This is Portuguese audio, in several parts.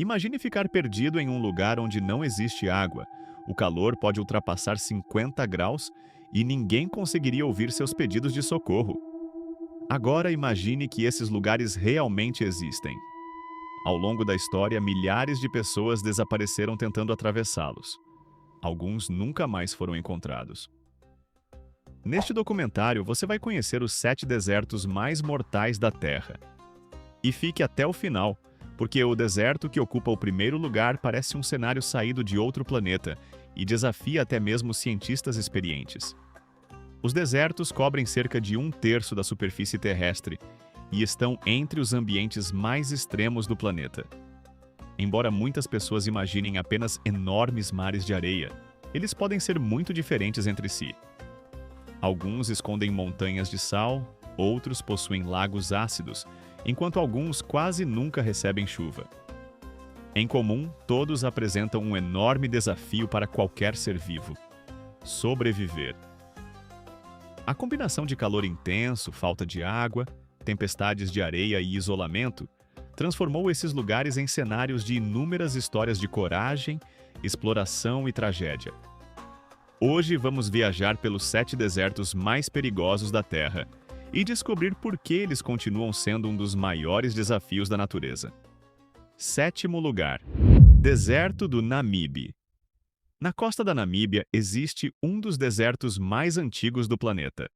Imagine ficar perdido em um lugar onde não existe água. O calor pode ultrapassar 50 graus e ninguém conseguiria ouvir seus pedidos de socorro. Agora imagine que esses lugares realmente existem. Ao longo da história, milhares de pessoas desapareceram tentando atravessá-los. Alguns nunca mais foram encontrados. Neste documentário, você vai conhecer os 7 desertos mais mortais da Terra. E fique até o final, porque o deserto que ocupa o primeiro lugar parece um cenário saído de outro planeta e desafia até mesmo cientistas experientes. Os desertos cobrem cerca de 1/3 da superfície terrestre e estão entre os ambientes mais extremos do planeta. Embora muitas pessoas imaginem apenas enormes mares de areia, eles podem ser muito diferentes entre si. Alguns escondem montanhas de sal, outros possuem lagos ácidos, enquanto alguns quase nunca recebem chuva. Em comum, todos apresentam um enorme desafio para qualquer ser vivo: sobreviver. A combinação de calor intenso, falta de água, tempestades de areia e isolamento transformou esses lugares em cenários de inúmeras histórias de coragem, exploração e tragédia. Hoje vamos viajar pelos 7 desertos mais perigosos da Terra e descobrir por que eles continuam sendo um dos maiores desafios da natureza. Sétimo lugar: Deserto do Namibe. Na costa da Namíbia existe um dos desertos mais antigos do planeta.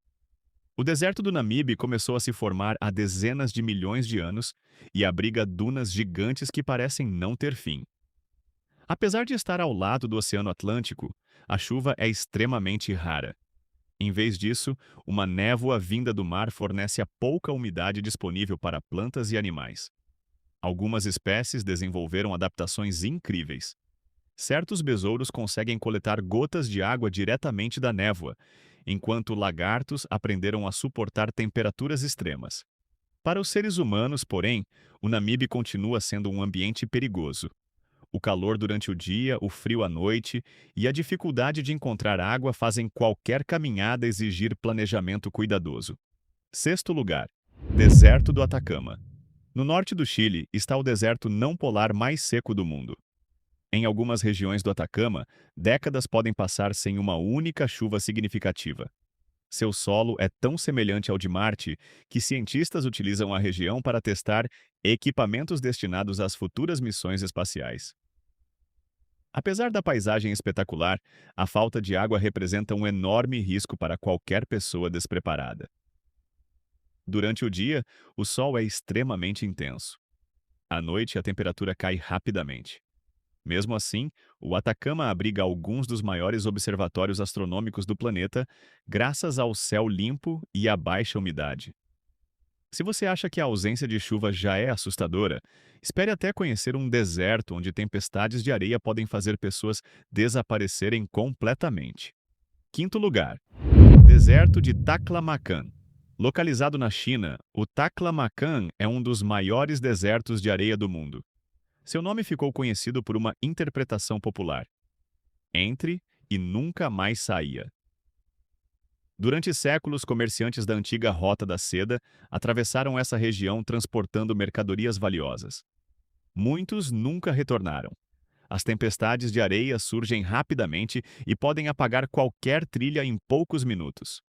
O deserto do Namibe começou a se formar há dezenas de milhões de anos e abriga dunas gigantes que parecem não ter fim. Apesar de estar ao lado do Oceano Atlântico, a chuva é extremamente rara. Em vez disso, uma névoa vinda do mar fornece a pouca umidade disponível para plantas e animais. Algumas espécies desenvolveram adaptações incríveis. Certos besouros conseguem coletar gotas de água diretamente da névoa, enquanto lagartos aprenderam a suportar temperaturas extremas. Para os seres humanos, porém, o Namibe continua sendo um ambiente perigoso. O calor durante o dia, o frio à noite e a dificuldade de encontrar água fazem qualquer caminhada exigir planejamento cuidadoso. Sexto lugar: Deserto do Atacama. No norte do Chile está o deserto não polar mais seco do mundo. Em algumas regiões do Atacama, décadas podem passar sem uma única chuva significativa. Seu solo é tão semelhante ao de Marte que cientistas utilizam a região para testar equipamentos destinados às futuras missões espaciais. Apesar da paisagem espetacular, a falta de água representa um enorme risco para qualquer pessoa despreparada. Durante o dia, o sol é extremamente intenso. À noite, a temperatura cai rapidamente. Mesmo assim, o Atacama abriga alguns dos maiores observatórios astronômicos do planeta, graças ao céu limpo e à baixa umidade. Se você acha que a ausência de chuva já é assustadora, espere até conhecer um deserto onde tempestades de areia podem fazer pessoas desaparecerem completamente. Quinto lugar: Deserto de Taklamakan. Localizado na China, o Taklamakan é um dos maiores desertos de areia do mundo. Seu nome ficou conhecido por uma interpretação popular: entre e nunca mais saía. Durante séculos, comerciantes da antiga Rota da Seda atravessaram essa região transportando mercadorias valiosas. Muitos nunca retornaram. As tempestades de areia surgem rapidamente e podem apagar qualquer trilha em poucos minutos.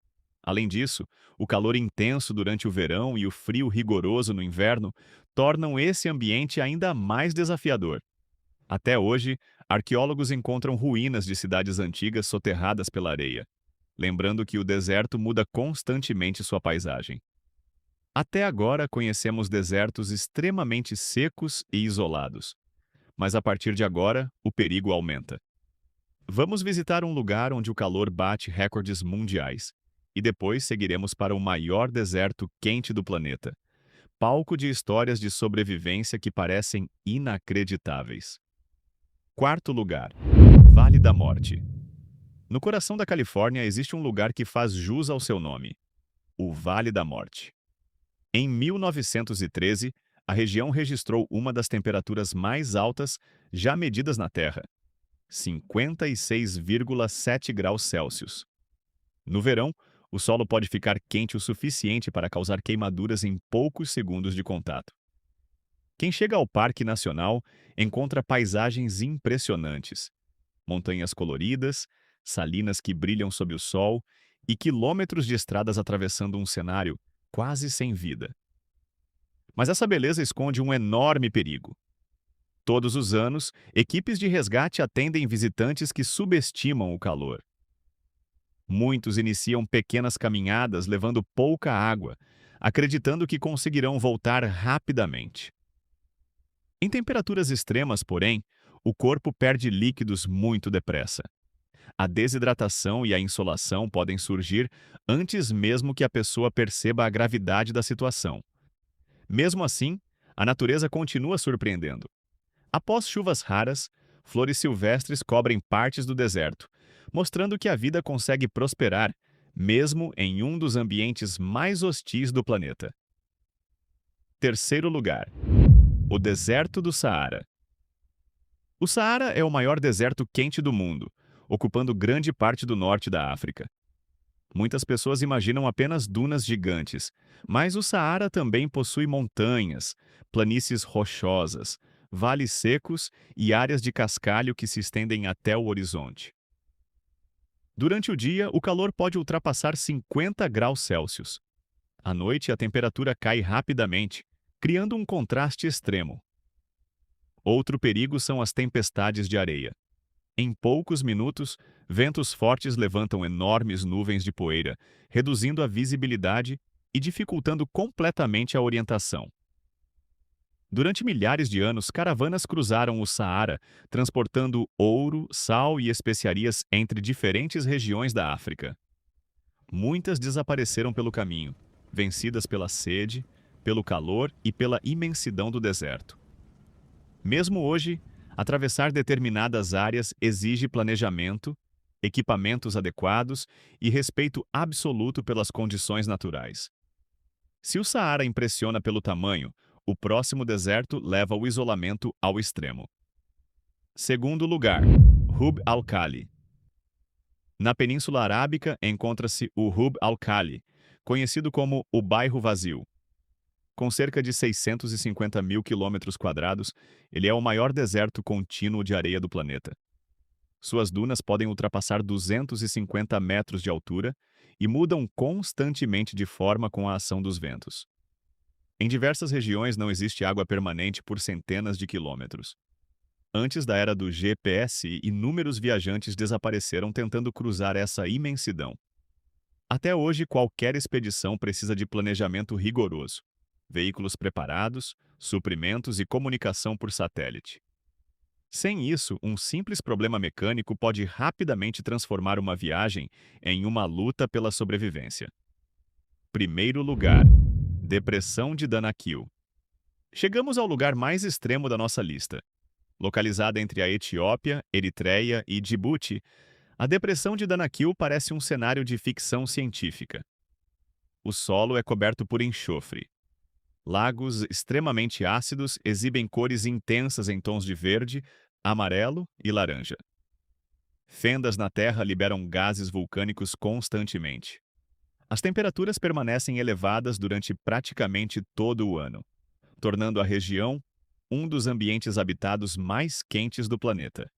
Além disso, o calor intenso durante o verão e o frio rigoroso no inverno tornam esse ambiente ainda mais desafiador. Até hoje, arqueólogos encontram ruínas de cidades antigas soterradas pela areia, lembrando que o deserto muda constantemente sua paisagem. Até agora conhecemos desertos extremamente secos e isolados, mas a partir de agora, o perigo aumenta. Vamos visitar um lugar onde o calor bate recordes mundiais, e depois seguiremos para o maior deserto quente do planeta, palco de histórias de sobrevivência que parecem inacreditáveis. Quarto lugar: Vale da Morte. No coração da Califórnia existe um lugar que faz jus ao seu nome: o Vale da Morte. Em 1913, a região registrou uma das temperaturas mais altas já medidas na Terra: 56,7 graus Celsius. No verão, o solo pode ficar quente o suficiente para causar queimaduras em poucos segundos de contato. Quem chega ao Parque Nacional encontra paisagens impressionantes: montanhas coloridas, salinas que brilham sob o sol e quilômetros de estradas atravessando um cenário quase sem vida. Mas essa beleza esconde um enorme perigo. Todos os anos, equipes de resgate atendem visitantes que subestimam o calor. Muitos iniciam pequenas caminhadas levando pouca água, acreditando que conseguirão voltar rapidamente. Em temperaturas extremas, porém, o corpo perde líquidos muito depressa. A desidratação e a insolação podem surgir antes mesmo que a pessoa perceba a gravidade da situação. Mesmo assim, a natureza continua surpreendendo. Após chuvas raras, flores silvestres cobrem partes do deserto, mostrando que a vida consegue prosperar, mesmo em um dos ambientes mais hostis do planeta. Terceiro lugar, o deserto do Saara. O Saara é o maior deserto quente do mundo, ocupando grande parte do norte da África. Muitas pessoas imaginam apenas dunas gigantes, mas o Saara também possui montanhas, planícies rochosas, vales secos e áreas de cascalho que se estendem até o horizonte. Durante o dia, o calor pode ultrapassar 50 graus Celsius. À noite, a temperatura cai rapidamente, criando um contraste extremo. Outro perigo são as tempestades de areia. Em poucos minutos, ventos fortes levantam enormes nuvens de poeira, reduzindo a visibilidade e dificultando completamente a orientação. Durante milhares de anos, caravanas cruzaram o Saara, transportando ouro, sal e especiarias entre diferentes regiões da África. Muitas desapareceram pelo caminho, vencidas pela sede, pelo calor e pela imensidão do deserto. Mesmo hoje, atravessar determinadas áreas exige planejamento, equipamentos adequados e respeito absoluto pelas condições naturais. Se o Saara impressiona pelo tamanho, o próximo deserto leva o isolamento ao extremo. Segundo lugar, Rub al-Khali. Na Península Arábica encontra-se o Rub al-Khali, conhecido como o Bairro Vazio. Com cerca de 650 mil quilômetros quadrados, ele é o maior deserto contínuo de areia do planeta. Suas dunas podem ultrapassar 250 metros de altura e mudam constantemente de forma com a ação dos ventos. Em diversas regiões não existe água permanente por centenas de quilômetros. Antes da era do GPS, inúmeros viajantes desapareceram tentando cruzar essa imensidão. Até hoje, qualquer expedição precisa de planejamento rigoroso, veículos preparados, suprimentos e comunicação por satélite. Sem isso, um simples problema mecânico pode rapidamente transformar uma viagem em uma luta pela sobrevivência. Primeiro lugar, Depressão de Danakil. Chegamos ao lugar mais extremo da nossa lista. Localizada entre a Etiópia, Eritreia e Djibouti, a Depressão de Danakil parece um cenário de ficção científica. O solo é coberto por enxofre. Lagos extremamente ácidos exibem cores intensas em tons de verde, amarelo e laranja. Fendas na terra liberam gases vulcânicos constantemente. As temperaturas permanecem elevadas durante praticamente todo o ano, tornando a região um dos ambientes habitados mais quentes do planeta.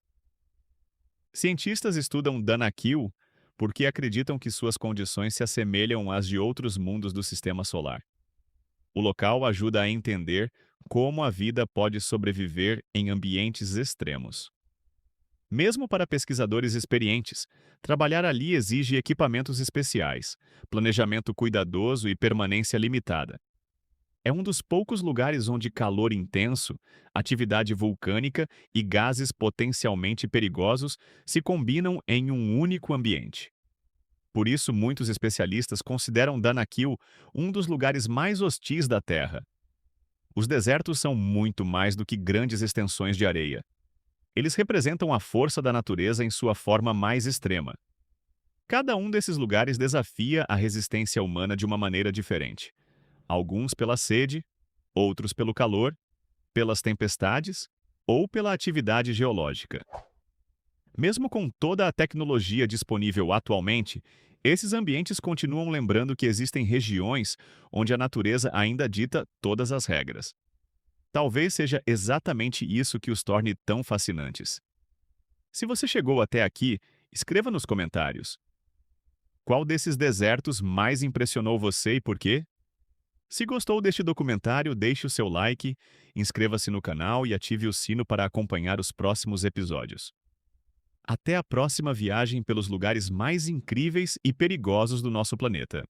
Cientistas estudam Danakil porque acreditam que suas condições se assemelham às de outros mundos do sistema solar. O local ajuda a entender como a vida pode sobreviver em ambientes extremos. Mesmo para pesquisadores experientes, trabalhar ali exige equipamentos especiais, planejamento cuidadoso e permanência limitada. É um dos poucos lugares onde calor intenso, atividade vulcânica e gases potencialmente perigosos se combinam em um único ambiente. Por isso, muitos especialistas consideram Danakil um dos lugares mais hostis da Terra. Os desertos são muito mais do que grandes extensões de areia. Eles representam a força da natureza em sua forma mais extrema. Cada um desses lugares desafia a resistência humana de uma maneira diferente. Alguns pela sede, outros pelo calor, pelas tempestades ou pela atividade geológica. Mesmo com toda a tecnologia disponível atualmente, esses ambientes continuam lembrando que existem regiões onde a natureza ainda dita todas as regras. Talvez seja exatamente isso que os torne tão fascinantes. Se você chegou até aqui, escreva nos comentários. Qual desses desertos mais impressionou você e por quê? Se gostou deste documentário, deixe o seu like, inscreva-se no canal e ative o sino para acompanhar os próximos episódios. Até a próxima viagem pelos lugares mais incríveis e perigosos do nosso planeta.